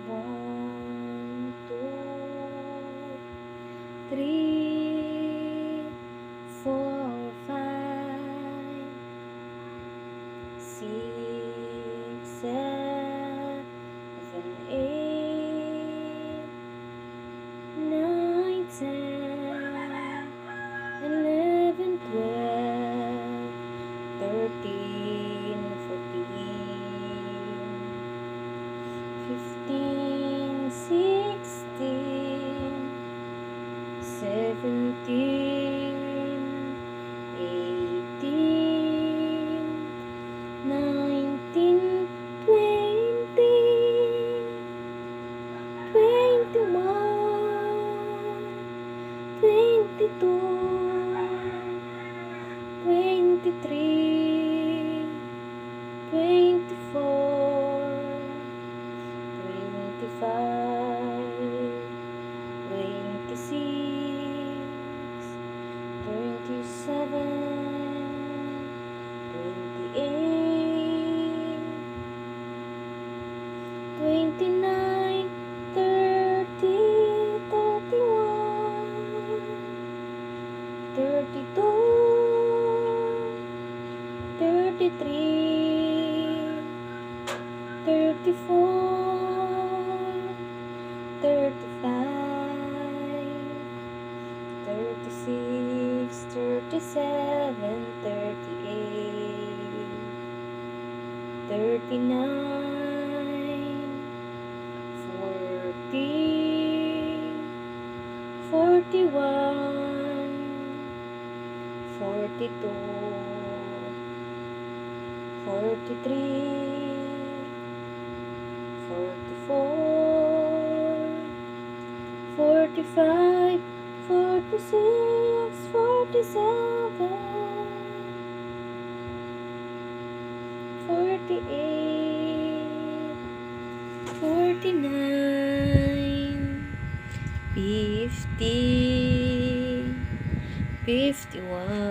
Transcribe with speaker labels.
Speaker 1: 1, 2, 3, 4, 5, 6, 7, 8, 9, 10, 11, 12, 13, 14, 15, 16, 17, 18, 19, 20, 21, 22, 23, 24, 25, 26, 27, 28, 29, 30, 31, 32, 33, 34, 35, 36, 37, 38, 39, 40, 41, 42, 43, 44, 45, 46, 47, 48, 49, 50, 51,